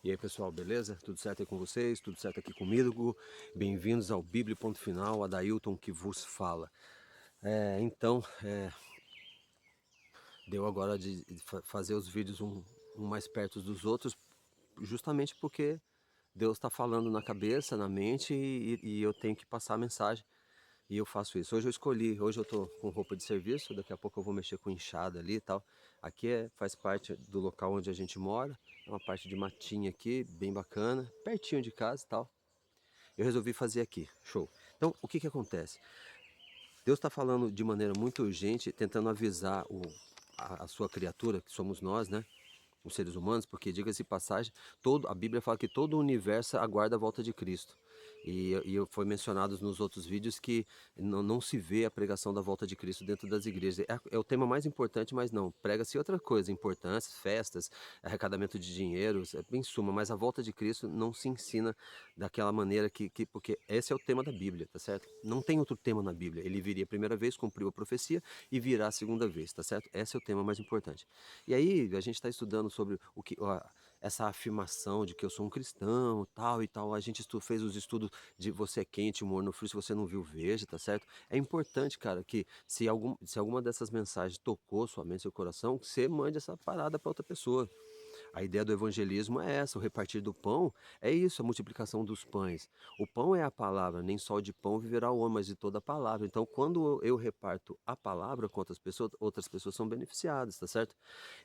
E aí pessoal, beleza? Tudo certo aí com vocês? Tudo certo aqui comigo? Bem-vindos ao Bíblia Ponto Final, Adailton que vos fala. Deu agora de fazer os vídeos um mais perto dos outros, justamente porque Deus está falando na cabeça, na mente e eu tenho que passar a mensagem. E eu faço isso. Hoje eu tô com roupa de serviço, daqui a pouco eu vou mexer com enxada ali e tal. Aqui faz parte do local onde a gente mora, é uma parte de matinha aqui, bem bacana, pertinho de casa e tal. Eu resolvi fazer aqui, show. Então, o que que acontece? Deus está falando de maneira muito urgente, tentando avisar a sua criatura, que somos nós, né? Os seres humanos, porque diga-se de passagem, a Bíblia fala que todo o universo aguarda a volta de Cristo. E foi mencionado nos outros vídeos que não se vê a pregação da volta de Cristo dentro das igrejas. É o tema mais importante, mas não. Prega-se outra coisa, importâncias, festas, arrecadamento de dinheiro, em suma, mas a volta de Cristo não se ensina daquela maneira porque esse é o tema da Bíblia, tá certo? Não tem outro tema na Bíblia. Ele viria a primeira vez, cumpriu a profecia e virá a segunda vez, tá certo? Esse é o tema mais importante. E aí, a gente está estudando sobre essa afirmação de que eu sou um cristão, tal e tal. A gente fez os estudos de você é quente, morno frio, se você não viu, veja, tá certo? É importante, cara, que se alguma dessas mensagens tocou sua mente, seu coração, que você mande essa parada para outra pessoa. A ideia do evangelismo é essa, o repartir do pão é isso, a multiplicação dos pães. O pão é a palavra, nem só de pão viverá o homem, mas de toda a palavra. Então, quando eu reparto a palavra com outras pessoas são beneficiadas, tá certo?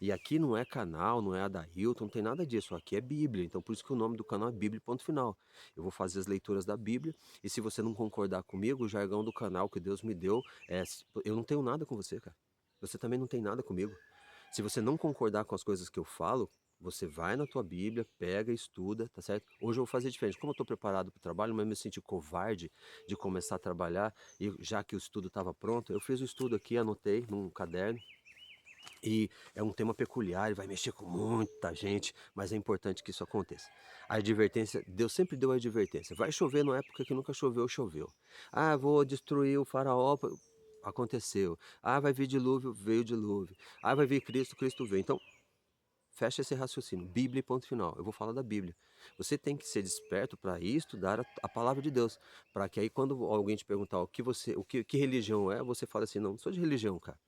E aqui não é canal, não é Adailton, não tem nada disso. Aqui é Bíblia. Então, por isso que o nome do canal é Bíblia, ponto final. Eu vou fazer as leituras da Bíblia e se você não concordar comigo, o jargão do canal que Deus me deu é: eu não tenho nada com você, cara. Você também não tem nada comigo. Se você não concordar com as coisas que eu falo, você vai na tua Bíblia, pega, estuda, tá certo? Hoje eu vou fazer diferente. Como eu estou preparado para o trabalho, mas me senti covarde de começar a trabalhar, e já que o estudo estava pronto, eu fiz o estudo aqui, anotei num caderno, e é um tema peculiar, e vai mexer com muita gente, mas é importante que isso aconteça. A advertência, Deus sempre deu a advertência. Vai chover numa época que nunca choveu, choveu. Ah, vou destruir o faraó, aconteceu. Ah, vai vir dilúvio, veio dilúvio. Ah, vai vir Cristo, Cristo veio. Então, fecha esse raciocínio. Bíblia, ponto final. Eu vou falar da Bíblia. Você tem que ser desperto para estudar a palavra de Deus, para que aí quando alguém te perguntar que religião é, você fala assim: não sou de religião, cara.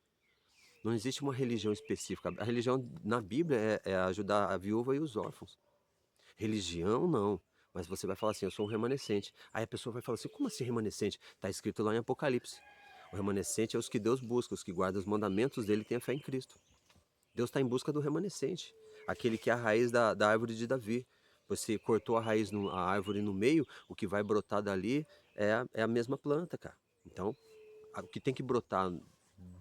Não existe uma religião específica. A religião na Bíblia é ajudar a viúva e os órfãos. Religião, não. Mas você vai falar assim: eu sou um remanescente. Aí a pessoa vai falar assim: como assim remanescente? Está escrito lá em Apocalipse. O remanescente é os que Deus busca, os que guardam os mandamentos dele e têm a fé em Cristo. Deus está em busca do remanescente, aquele que é a raiz da árvore de Davi. Você cortou a árvore no meio, o que vai brotar dali é a mesma planta, cara. Então, o que tem que brotar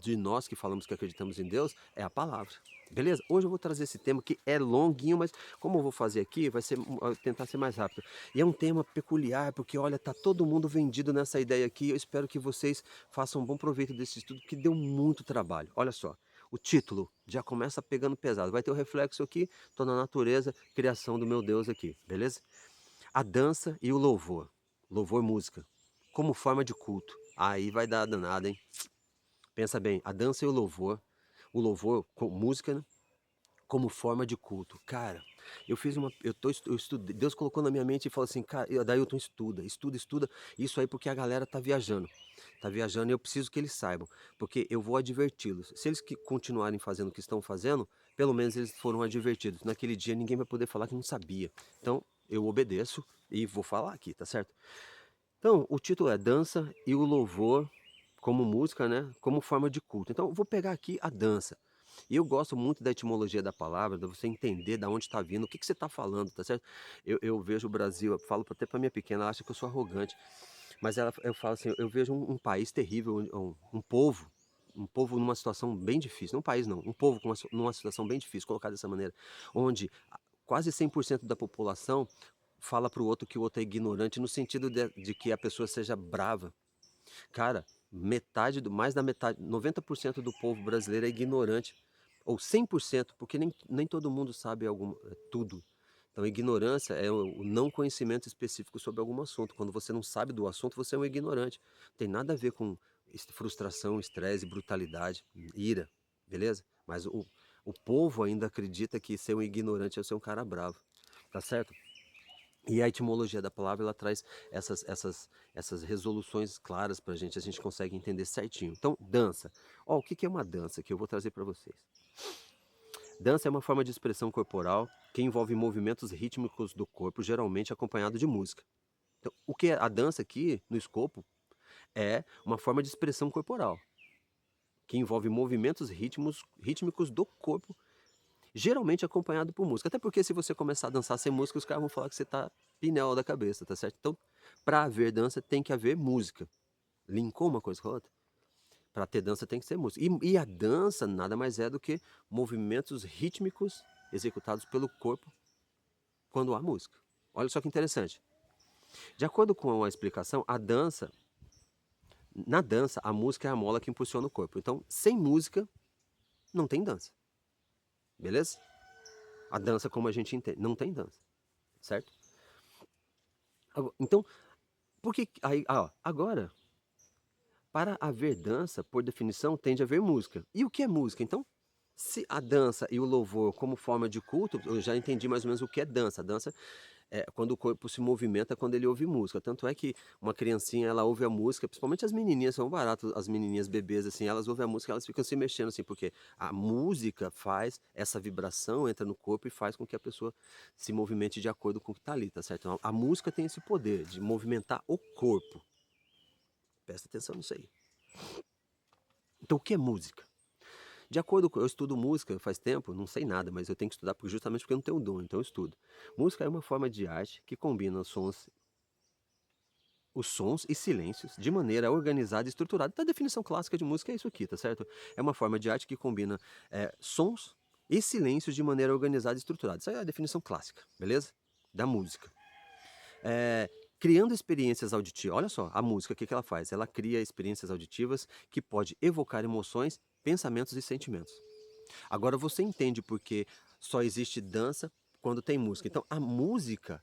de nós que falamos que acreditamos em Deus é a palavra. Beleza? Hoje eu vou trazer esse tema que é longuinho, mas como eu vou fazer aqui, tentar ser mais rápido. E é um tema peculiar, porque olha, tá todo mundo vendido nessa ideia aqui. Eu espero que vocês façam um bom proveito desse estudo, que deu muito trabalho. Olha só, o título já começa pegando pesado. Vai ter o reflexo aqui, tô na natureza, criação do meu Deus aqui, beleza? A dança e o louvor. Louvor música. Como forma de culto. Aí vai dar danada, hein? Pensa bem, a dança e o louvor com música, né? Como forma de culto. Cara, eu fiz uma. Eu estudei. Deus colocou na minha mente e falou assim, cara, Dailton, estuda. Isso aí porque a galera tá viajando. Tá viajando e eu preciso que eles saibam. Porque eu vou adverti-los. Se eles que continuarem fazendo o que estão fazendo, pelo menos eles foram advertidos. Naquele dia ninguém vai poder falar que não sabia. Então, eu obedeço e vou falar aqui, tá certo? Então, o título é Dança e o Louvor como música, né? Como forma de culto. Então, eu vou pegar aqui a dança. E eu gosto muito da etimologia da palavra, de você entender da onde está vindo, o que, que você está falando, tá certo? Eu vejo o Brasil, eu falo até para minha pequena, ela acha que eu sou arrogante, mas eu falo assim, eu vejo um país terrível, um povo numa situação bem difícil, não um país não, um povo numa situação bem difícil, colocar dessa maneira, onde quase 100% da população fala para o outro que o outro é ignorante, no sentido de que a pessoa seja brava. Cara, mais da metade, 90% do povo brasileiro é ignorante. Ou 100%, porque nem todo mundo sabe tudo. Então, ignorância é o não conhecimento específico sobre algum assunto. Quando você não sabe do assunto, você é um ignorante. Não tem nada a ver com frustração, estresse, brutalidade, ira, beleza? Mas o povo ainda acredita que ser um ignorante é ser um cara bravo. tá certo? E a etimologia da palavra, ela traz essas resoluções claras pra gente, a gente consegue entender certinho. Então, dança. Ó, o que que é uma dança que eu vou trazer para vocês? Dança é uma forma de expressão corporal que envolve movimentos rítmicos do corpo, geralmente acompanhado de música. Então, o que é a dança aqui, no escopo, é uma forma de expressão corporal que envolve movimentos rítmicos do corpo, geralmente acompanhado por música. Até porque se você começar a dançar sem música, os caras vão falar que você tá pinel da cabeça, tá certo? Então, para haver dança, tem que haver música. Linkou uma coisa com a outra? Para ter dança tem que ser música. E a dança nada mais é do que movimentos rítmicos executados pelo corpo quando há música. Olha só que interessante. De acordo com a explicação, na dança, a música é a mola que impulsiona o corpo. Então, sem música, não tem dança. Beleza? A dança, como a gente entende, não tem dança. Certo? Então, por que. Agora, para haver dança, por definição, tem de haver música. E o que é música? Então, se a dança e o louvor como forma de culto, eu já entendi mais ou menos o que é dança. A dança é quando o corpo se movimenta, quando ele ouve música. Tanto é que uma criancinha, ela ouve a música, principalmente as menininhas, são baratas, as menininhas bebês, assim, elas ouvem a música, elas ficam se mexendo, assim, porque a música faz essa vibração, entra no corpo e faz com que a pessoa se movimente de acordo com o que está ali, tá certo? Então, a música tem esse poder de movimentar o corpo. Presta atenção nisso aí. Então, o que é música? De acordo com... Eu estudo música faz tempo, não sei nada, mas eu tenho que estudar justamente porque eu não tenho dom, então eu estudo. Música é uma forma de arte que combina os sons e silêncios de maneira organizada e estruturada. Então, a definição clássica de música é isso aqui, tá certo? É uma forma de arte que combina sons e silêncios de maneira organizada e estruturada. Essa é a definição clássica, beleza? Da música. Criando experiências auditivas. Olha só, a música, o que ela faz? Ela cria experiências auditivas que pode evocar emoções, pensamentos e sentimentos. Agora você entende porque só existe dança quando tem música. Então, a música,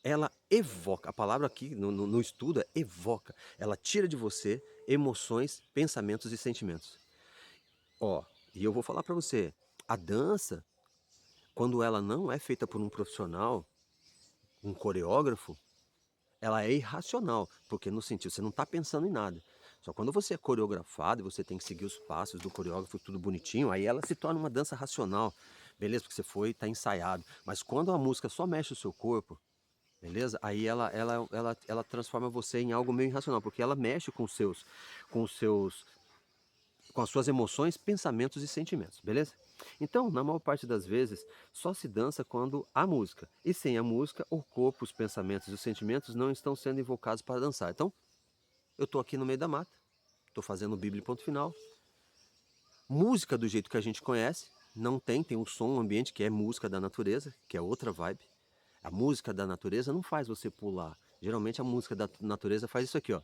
ela evoca, a palavra aqui no estudo é evoca. Ela tira de você emoções, pensamentos e sentimentos. Ó, e eu vou falar para você, a dança, quando ela não é feita por um profissional, um coreógrafo, ela é irracional, porque no sentido, você não está pensando em nada. Só quando você é coreografado e você tem que seguir os passos do coreógrafo tudo bonitinho, aí ela se torna uma dança racional, beleza? Porque você foi, está ensaiado. Mas quando a música só mexe o seu corpo, beleza? Aí ela transforma você em algo meio irracional, porque ela mexe com os seus, com as suas emoções, pensamentos e sentimentos, beleza? Então, na maior parte das vezes, só se dança quando há música. E sem a música, o corpo, os pensamentos e os sentimentos não estão sendo invocados para dançar. Então, eu estou aqui no meio da mata, estou fazendo Bíblia e ponto final. Música do jeito que a gente conhece, não tem um som, um ambiente que é música da natureza, que é outra vibe. A música da natureza não faz você pular. Geralmente a música da natureza faz isso aqui, ó.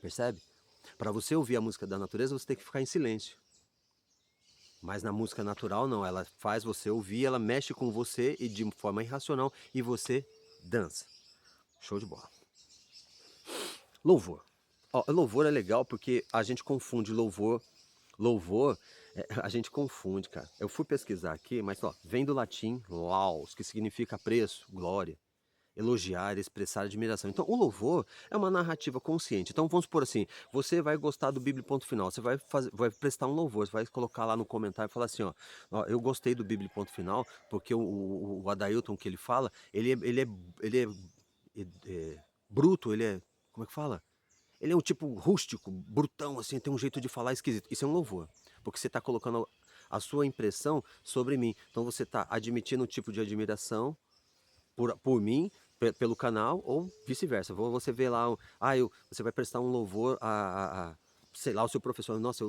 Percebe? Para você ouvir a música da natureza, você tem que ficar em silêncio. Mas na música natural, não. Ela faz você ouvir, ela mexe com você e de forma irracional e você dança. Show de bola. Louvor. Ó, louvor é legal porque a gente confunde louvor. Louvor, a gente confunde, cara. Eu fui pesquisar aqui, mas ó, vem do latim laus, que significa apreço, glória, elogiar, expressar admiração. Então, o louvor é uma narrativa consciente. Então, vamos supor assim, você vai gostar do Bíblia ponto final, você vai prestar um louvor, você vai colocar lá no comentário e falar assim, ó, eu gostei do Bíblia ponto final, porque o Adailton que ele fala, ele é bruto, ele é, como é que fala? Ele é um tipo rústico, brutão, assim, tem um jeito de falar esquisito. Isso é um louvor, porque você está colocando a sua impressão sobre mim. Então você está admitindo um tipo de admiração por mim, pelo canal, ou vice-versa. Você vê lá, você vai prestar um louvor sei lá, o seu professor. Nossa,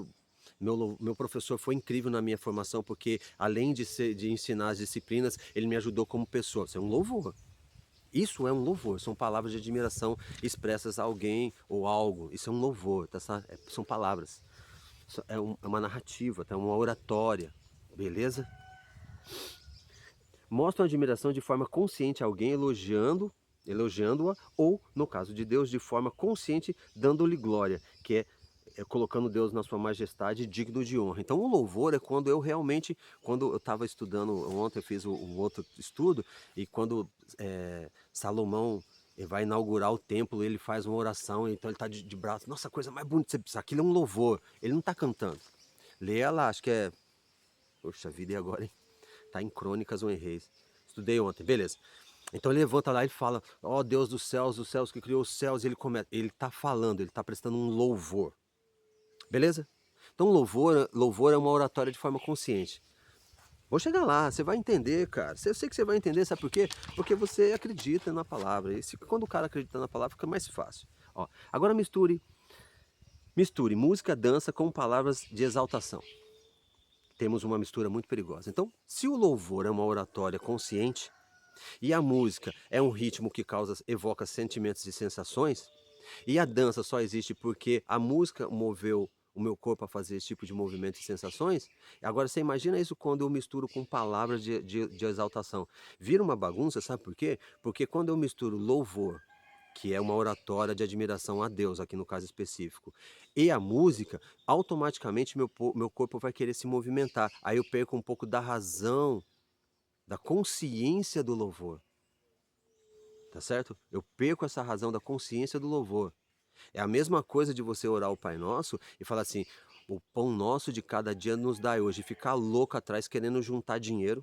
meu professor foi incrível na minha formação, porque além de ensinar as disciplinas, ele me ajudou como pessoa. Isso é um louvor. Isso é um louvor, são palavras de admiração expressas a alguém ou algo. Isso é um louvor, tá? São palavras. É uma narrativa, tá? Uma oratória, beleza? Mostram admiração de forma consciente a alguém elogiando-a, ou, no caso de Deus, de forma consciente dando-lhe glória, que colocando Deus na sua majestade, digno de honra. Então o louvor é quando eu realmente, quando eu estava estudando ontem, eu fiz um outro estudo, e quando Salomão vai inaugurar o templo, ele faz uma oração, então ele está de braço, nossa, a coisa mais bonita, aquilo é um louvor, ele não está cantando. Lê ela, acho que é, poxa vida, e agora, hein? Tá em Crônicas ou em Reis. Estudei ontem, beleza. Então ele levanta lá e fala, ó Deus dos céus que criou os céus, e ele começa, ele tá falando, ele tá prestando um louvor. Beleza? Então louvor é uma oratória de forma consciente. Vou chegar lá, você vai entender, cara. Eu sei que você vai entender, sabe por quê? Porque você acredita na palavra. E quando o cara acredita na palavra, fica mais fácil. Ó, agora misture música, dança com palavras de exaltação. Temos uma mistura muito perigosa. Então, se o louvor é uma oratória consciente e a música é um ritmo que evoca sentimentos e sensações, e a dança só existe porque a música moveu o meu corpo a fazer esse tipo de movimento e sensações. Agora você imagina isso quando eu misturo com palavras de exaltação. Vira uma bagunça, sabe por quê? Porque quando eu misturo louvor, que é uma oratória de admiração a Deus, aqui no caso específico, e a música, automaticamente meu corpo vai querer se movimentar. Aí eu perco um pouco da razão, da consciência do louvor. Tá certo? Eu perco essa razão da consciência do louvor. É a mesma coisa de você orar o Pai Nosso e falar assim, o pão nosso de cada dia nos dai hoje, e ficar louco atrás querendo juntar dinheiro,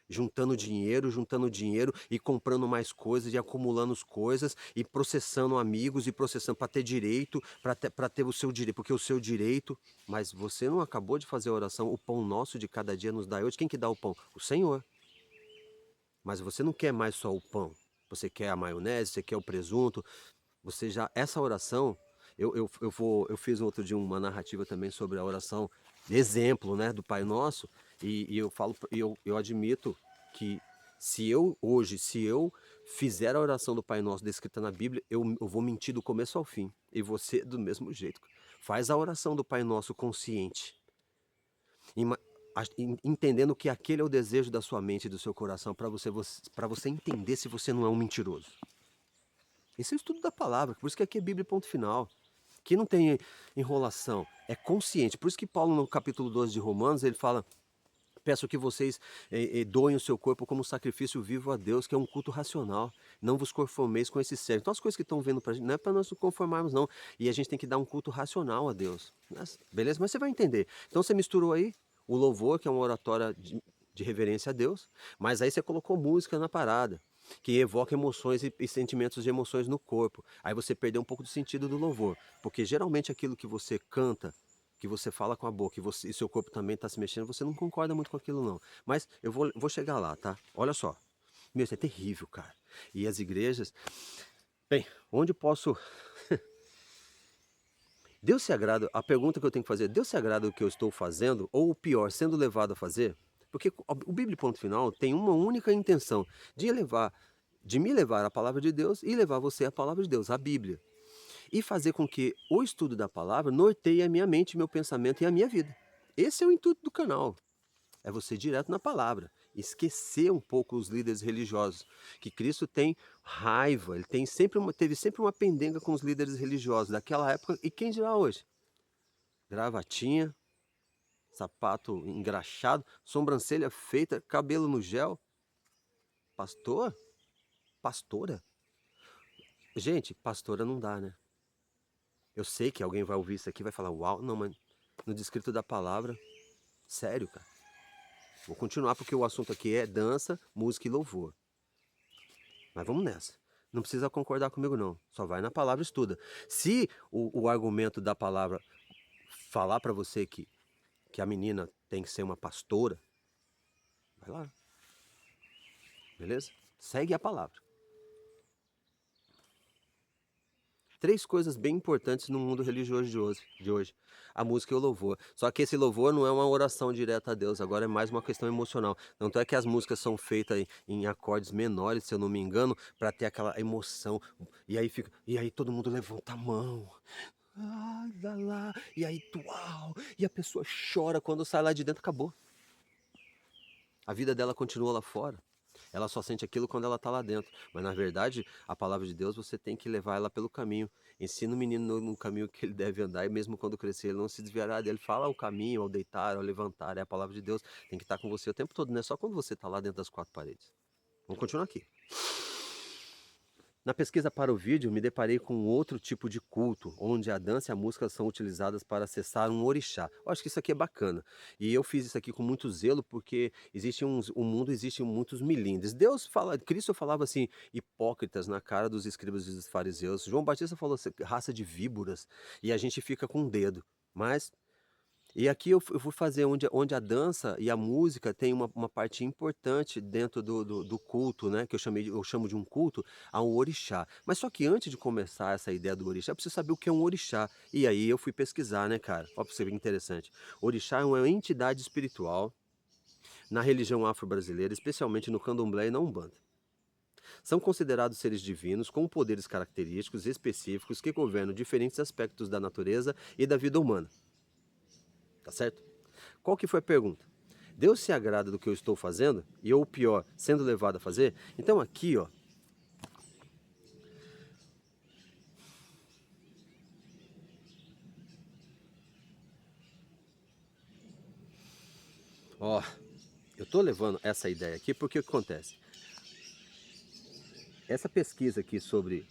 juntando dinheiro e comprando mais coisas e acumulando as coisas e processando amigos e processando para ter direito, para ter o seu direito, porque o seu direito, mas você não acabou de fazer a oração, o pão nosso de cada dia nos dai hoje, quem que dá o pão? O Senhor. Mas você não quer mais só o pão, você quer a maionese, você quer o presunto, você já, essa oração, eu fiz outro dia uma narrativa também sobre a oração, exemplo, né, do Pai Nosso, e eu falo, eu admito que se eu fizer a oração do Pai Nosso descrita na Bíblia, eu vou mentir do começo ao fim, e você do mesmo jeito. Faz a oração do Pai Nosso consciente, ima- entendendo que aquele é o desejo da sua mente e do seu coração, para você entender se você não é um mentiroso. Esse é o estudo da palavra, por isso que aqui é Bíblia ponto final. Aqui não tem enrolação, é consciente. Por isso que Paulo no capítulo 12 de Romanos, ele fala, peço que vocês doem o seu corpo como sacrifício vivo a Deus, que é um culto racional. Não vos conformeis com esse sério. Então as coisas que estão vendo pra gente, não é para nós nos conformarmos não. E a gente tem que dar um culto racional a Deus. Beleza? Mas você vai entender. Então você misturou aí o louvor, que é uma oratória de reverência a Deus, mas aí você colocou música na parada, que evoca emoções e sentimentos de emoções no corpo. Aí você perdeu um pouco do sentido do louvor, porque geralmente aquilo que você canta, que você fala com a boca e seu corpo também está se mexendo, você não concorda muito com aquilo não. Mas eu vou chegar lá, tá? Olha só. Meu, isso é terrível, cara. E as igrejas... Bem, onde posso... Deus se agrada, a pergunta que eu tenho que fazer, Deus se agrada do que eu estou fazendo, ou o pior, sendo levado a fazer? Porque o Bíblia ponto final tem uma única intenção, de me levar à palavra de Deus e levar você à palavra de Deus, a Bíblia. E fazer com que o estudo da palavra norteie a minha mente, meu pensamento e a minha vida. Esse é o intuito do canal. É você ir direto na palavra. Esquecer um pouco os líderes religiosos. Que Cristo tem raiva, ele teve sempre uma pendenga com os líderes religiosos daquela época. E quem dirá hoje? Gravatinha, sapato engraxado, sobrancelha feita, cabelo no gel. Pastor? Pastora? Gente, pastora não dá, né? Eu sei que alguém vai ouvir isso aqui e vai falar, uau, não, mas no descrito da palavra, sério, cara. Vou continuar porque o assunto aqui é dança, música e louvor. Mas vamos nessa. Não precisa concordar comigo não, só vai na palavra e estuda. Se o argumento da palavra falar para você que a menina tem que ser uma pastora, vai lá, beleza? Segue a palavra. 3 coisas bem importantes no mundo religioso de hoje. A música e o louvor. Só que esse louvor não é uma oração direta a Deus, agora é mais uma questão emocional. Tanto é que as músicas são feitas em acordes menores, se eu não me engano, para ter aquela emoção. E aí todo mundo levanta a mão. Ah, lá, lá. E aí, uau! E a pessoa chora quando sai lá de dentro, acabou. A vida dela continua lá fora. Ela só sente aquilo quando ela está lá dentro. Mas na verdade, a palavra de Deus você tem que levar ela pelo caminho. Ensina o menino no caminho que ele deve andar e mesmo quando crescer ele não se desviará dele. Fala o caminho, ao deitar, ao levantar. É a palavra de Deus. Tem que estar com você o tempo todo, não é só quando você está lá dentro das quatro paredes. Vamos continuar aqui. Na pesquisa para o vídeo, me deparei com outro tipo de culto, onde a dança e a música são utilizadas para acessar um orixá. Eu acho que isso aqui é bacana. E eu fiz isso aqui com muito zelo, porque o mundo existe muitos milindres. Deus fala, Cristo falava assim, hipócritas na cara dos escribas e dos fariseus. João Batista falou assim, raça de víboras, e a gente fica com o dedo. Mas e aqui eu fui fazer onde a dança e a música tem uma parte importante dentro do culto, né, que eu chamo de um culto a um orixá. Mas só que antes de começar essa ideia do orixá, eu preciso saber o que é um orixá. E aí eu fui pesquisar, né, cara. Ó pra você ver que interessante. Orixá é uma entidade espiritual na religião afro-brasileira, especialmente no candomblé e na umbanda. São considerados seres divinos com poderes característicos específicos que governam diferentes aspectos da natureza e da vida humana. Tá certo? Qual que foi a pergunta? Deus se agrada do que eu estou fazendo? E ou pior, sendo levado a fazer? Então aqui, ó, eu estou levando essa ideia aqui porque o que acontece? Essa pesquisa aqui sobre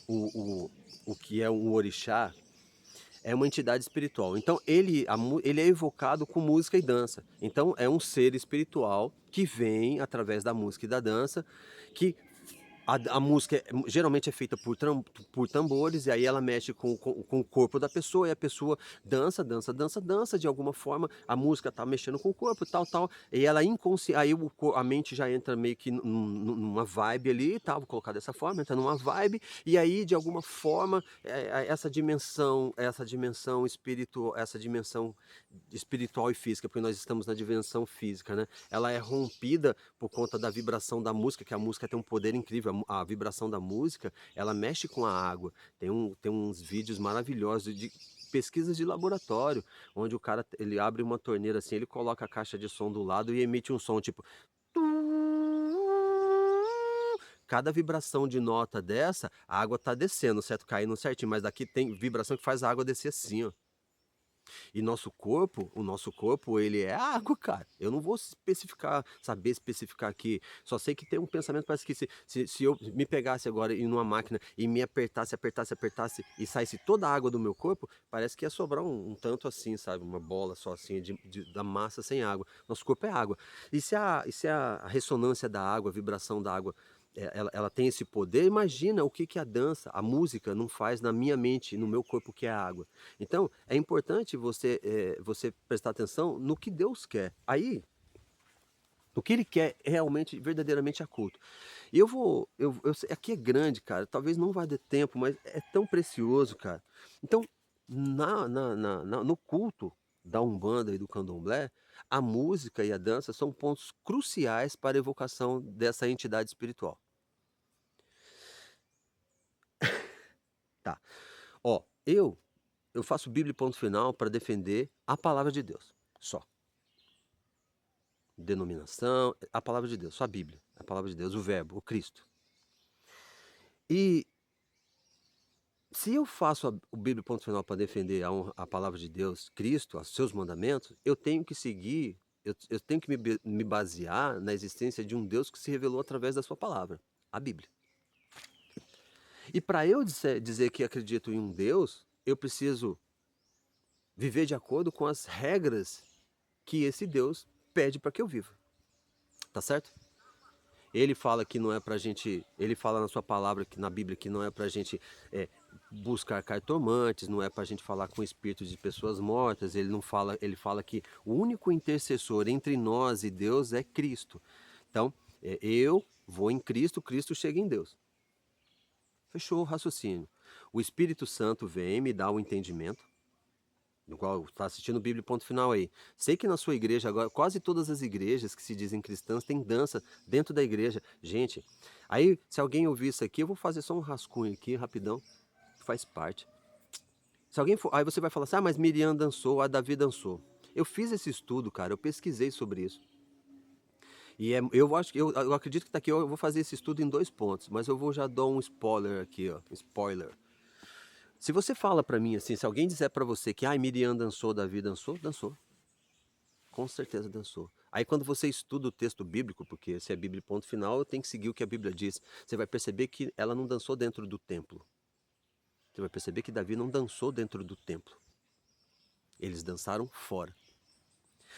o que é um orixá é uma entidade espiritual. Então ele é evocado com música e dança. Então é um ser espiritual que vem através da música e da dança, que a música geralmente é feita por tambores, e aí ela mexe com o corpo da pessoa, e a pessoa dança, dança, dança, dança de alguma forma, a música tá mexendo com o corpo, tal, tal, e ela inconsciente, aí a mente já entra meio que numa vibe ali, tá, vou colocar dessa forma, entra numa vibe, e aí de alguma forma essa dimensão espiritual e física, porque nós estamos na dimensão física, né? Ela é rompida por conta da vibração da música, que a música tem um poder incrível. A vibração da música, ela mexe com a água. Tem uns vídeos maravilhosos de pesquisas de laboratório, onde o cara ele abre uma torneira assim, ele coloca a caixa de som do lado e emite um som tipo. Cada vibração de nota dessa, a água tá descendo, certo? Caindo certinho, mas daqui tem vibração que faz a água descer assim, ó. E o nosso corpo, ele é água, cara. Eu não vou saber especificar aqui. Só sei que tem um pensamento, parece que se eu me pegasse agora em uma máquina e me apertasse, apertasse, apertasse e saísse toda a água do meu corpo, parece que ia sobrar um tanto assim, sabe? Uma bola só assim da massa sem água. Nosso corpo é água. E se a ressonância da água, a vibração da água ela tem esse poder, imagina o que, que a dança, a música não faz na minha mente, no meu corpo, que é a água. Então, é importante você prestar atenção no que Deus quer. Aí, o que Ele quer realmente, verdadeiramente é culto. E aqui é grande, cara, talvez não vai ter tempo, mas é tão precioso, cara. Então, no culto da Umbanda e do Candomblé, a música e a dança são pontos cruciais para a evocação dessa entidade espiritual. Tá. Ó, eu faço Bíblia e ponto final para defender a palavra de Deus, só. Denominação, a palavra de Deus, só a Bíblia, a palavra de Deus, o verbo, o Cristo. E se eu faço o Bíblia e ponto final para defender a palavra de Deus, Cristo, os seus mandamentos, eu tenho que seguir, eu tenho que me basear na existência de um Deus que se revelou através da sua palavra, a Bíblia. E para eu dizer que acredito em um Deus, eu preciso viver de acordo com as regras que esse Deus pede para que eu viva. Tá certo? Ele fala que não é pra gente, ele fala na sua palavra, que na Bíblia, que não é pra gente buscar cartomantes, não é pra gente falar com espíritos de pessoas mortas, ele fala que o único intercessor entre nós e Deus é Cristo. Então, eu vou em Cristo, Cristo chega em Deus. Fechou o raciocínio. O Espírito Santo vem me dá o entendimento, igual está assistindo Bíblia ponto final aí. Sei que na sua igreja agora, quase todas as igrejas que se dizem cristãs têm dança dentro da igreja. Gente, aí se alguém ouvir isso aqui, eu vou fazer só um rascunho aqui, rapidão, faz parte. Se alguém for, aí você vai falar assim, ah, mas Miriam dançou, a Davi dançou. Eu fiz esse estudo, cara, eu pesquisei sobre isso. E eu acho que eu acredito que daqui eu vou fazer esse estudo em 2 pontos, mas eu vou já dar um spoiler aqui, ó, spoiler. Se você fala pra mim assim, se alguém disser pra você que Miriam dançou, Davi dançou, dançou. Com certeza dançou. Aí quando você estuda o texto bíblico, porque se é Bíblia ponto final, eu tenho que seguir o que a Bíblia diz. Você vai perceber que ela não dançou dentro do templo. Você vai perceber que Davi não dançou dentro do templo. Eles dançaram fora.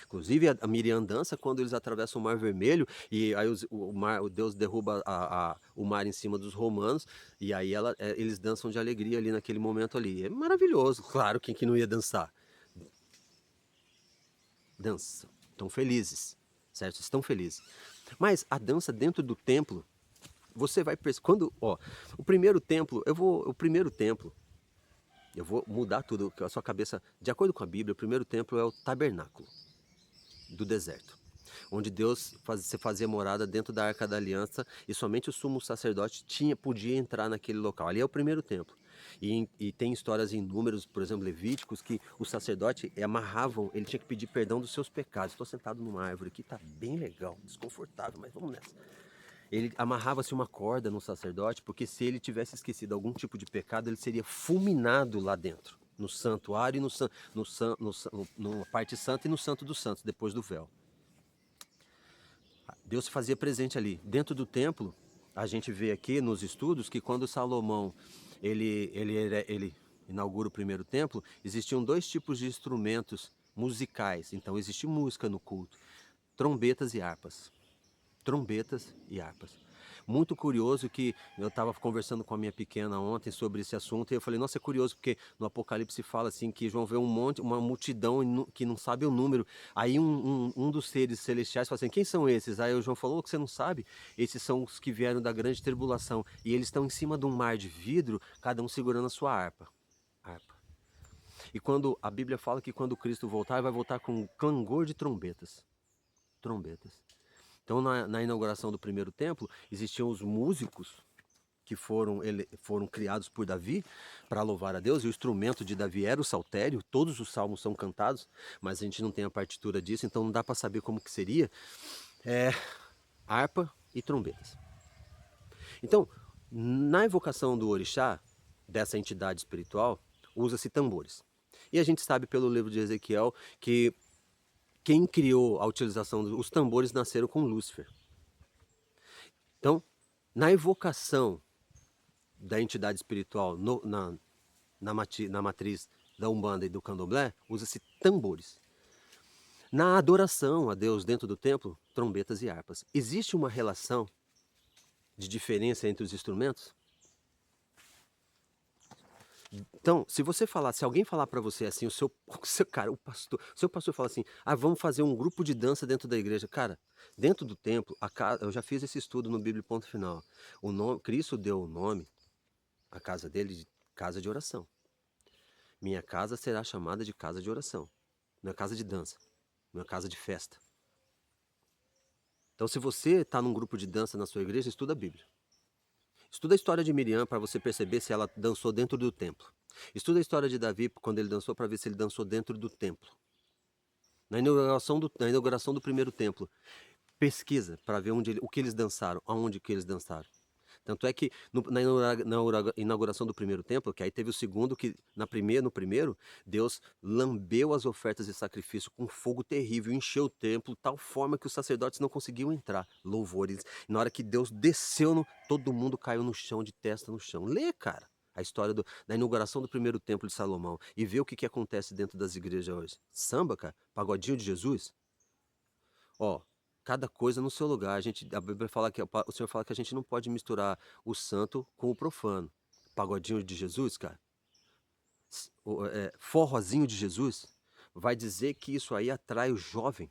Inclusive a Miriam dança quando eles atravessam o Mar Vermelho e aí o Deus derruba o mar em cima dos romanos e aí eles dançam de alegria ali naquele momento ali. É maravilhoso, claro, quem que não ia dançar? Dança, estão felizes, certo? Estão felizes. Mas a dança dentro do templo, você vai perceber, o primeiro templo, eu vou mudar tudo, a sua cabeça, de acordo com a Bíblia, o primeiro templo é o tabernáculo do deserto, onde Deus se fazia morada dentro da Arca da Aliança e somente o sumo sacerdote podia entrar naquele local. Ali é o primeiro templo. E tem histórias em Números, por exemplo, Levíticos, que o sacerdote amarravam, ele tinha que pedir perdão dos seus pecados. Estou sentado numa árvore aqui, tá bem legal, desconfortável, mas vamos nessa. Ele amarrava-se uma corda no sacerdote, porque se ele tivesse esquecido algum tipo de pecado, ele seria fulminado lá dentro, no santuário e na parte santa e no santo dos santos, depois do véu. Deus se fazia presente ali. Dentro do templo, a gente vê aqui nos estudos que quando Salomão ele inaugura o primeiro templo, existiam 2 tipos de instrumentos musicais. Então existe música no culto, trombetas e harpas. Trombetas e harpas. Muito curioso que eu estava conversando com a minha pequena ontem sobre esse assunto e eu falei, nossa, é curioso porque no Apocalipse fala assim que João vê uma multidão que não sabe o número. Aí um dos seres celestiais fala assim, quem são esses? Aí o João falou, que você não sabe? Esses são os que vieram da grande tribulação e eles estão em cima de um mar de vidro, cada um segurando a sua harpa. Harpa. E quando a Bíblia fala que quando Cristo voltar, ele vai voltar com um clangor de trombetas. Trombetas. Então, na inauguração do primeiro templo, existiam os músicos que foram criados por Davi para louvar a Deus, e o instrumento de Davi era o saltério, todos os salmos são cantados, mas a gente não tem a partitura disso, então não dá para saber como que seria, harpa e trombetas. Então, na evocação do orixá, dessa entidade espiritual, usa-se tambores. E a gente sabe pelo livro de Ezequiel que quem criou a utilização dos tambores nasceram com Lúcifer. Então, na evocação da entidade espiritual na matriz da Umbanda e do Candomblé, usa-se tambores. Na adoração a Deus dentro do templo, trombetas e harpas. Existe uma relação de diferença entre os instrumentos? Então, se alguém falar para você assim, o seu pastor fala assim, vamos fazer um grupo de dança dentro da igreja. Cara, dentro do templo, eu já fiz esse estudo no Bíblia ponto final. Cristo deu o nome à casa dele de casa de oração. Minha casa será chamada de casa de oração. Não é casa de dança, não é casa de festa. Então, se você está num grupo de dança na sua igreja, estuda a Bíblia. Estuda a história de Miriam para você perceber se ela dançou dentro do templo. Estuda a história de Davi quando ele dançou para ver se ele dançou dentro do templo. Na inauguração do primeiro templo, pesquisa para ver o que eles dançaram, aonde que eles dançaram. Tanto é que na inauguração do primeiro templo, que aí teve o segundo, que no primeiro, Deus lambeu as ofertas de sacrifício com fogo terrível, encheu o templo, de tal forma que os sacerdotes não conseguiam entrar. Louvores. Na hora que Deus desceu, todo mundo caiu no chão, de testa no chão. Lê, cara, a história da inauguração do primeiro templo de Salomão e vê o que acontece dentro das igrejas hoje. Samba, cara, pagodinho de Jesus. Ó, cada coisa no seu lugar. A Bíblia fala o Senhor fala que a gente não pode misturar o santo com o profano. Pagodinho de Jesus, cara, forrozinho de Jesus, vai dizer que isso aí atrai o jovem.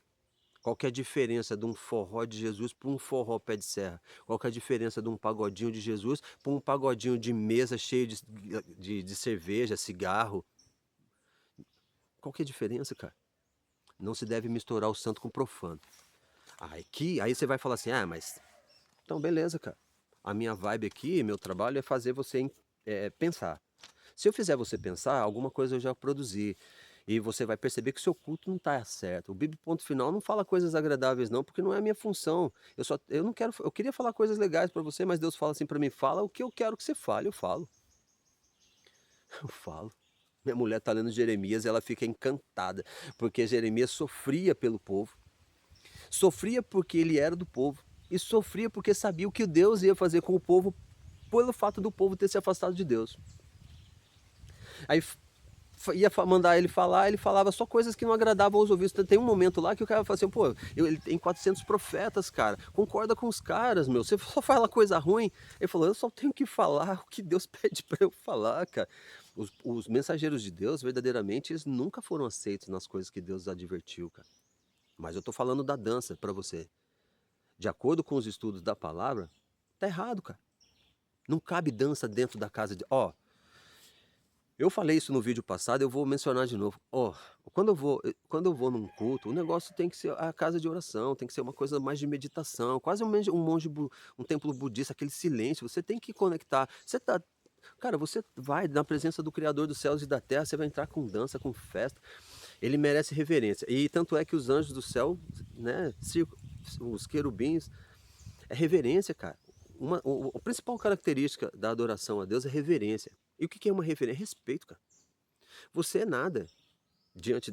Qual que é a diferença de um forró de Jesus para um forró pé de serra? Qual que é a diferença de um pagodinho de Jesus para um pagodinho de mesa cheio de cerveja, cigarro? Qual que é a diferença, cara? Não se deve misturar o santo com o profano. Aí você vai falar assim, mas... Então, beleza, cara. A minha vibe aqui, meu trabalho é fazer você pensar. Se eu fizer você pensar, alguma coisa eu já produzi. E você vai perceber que o seu culto não está certo. O Bíblia Ponto Final não fala coisas agradáveis não, porque não é a minha função. Eu não quero eu queria falar coisas legais para você, mas Deus fala assim para mim: "Fala o que eu quero que você fale", eu falo. Eu falo. Minha mulher está lendo Jeremias e ela fica encantada, porque Jeremias sofria pelo povo, sofria porque ele era do povo, e sofria porque sabia o que Deus ia fazer com o povo, pelo fato do povo ter se afastado de Deus. Aí ia mandar ele falar, ele falava só coisas que não agradavam aos ouvidos. Tem um momento lá que o cara fala assim, pô, ele tem 400 profetas, cara, concorda com os caras, meu, você só fala coisa ruim. Ele falou, eu só tenho que falar o que Deus pede para eu falar, cara. Os mensageiros de Deus, verdadeiramente, eles nunca foram aceitos nas coisas que Deus advertiu, cara. Mas eu tô falando da dança para você. De acordo com os estudos da palavra, tá errado, cara. Não cabe dança dentro da casa de... Ó, eu falei isso no vídeo passado, eu vou mencionar de novo. Ó, quando eu vou num culto, o negócio tem que ser a casa de oração, tem que ser uma coisa mais de meditação, quase um templo budista, aquele silêncio, você tem que conectar. Cara, você vai na presença do Criador dos céus e da terra, você vai entrar com dança, com festa. Ele merece reverência. E tanto é que os anjos do céu, né, os querubins, é reverência, cara. A principal característica da adoração a Deus é reverência. E o que é uma reverência? É respeito, cara. Você é nada diante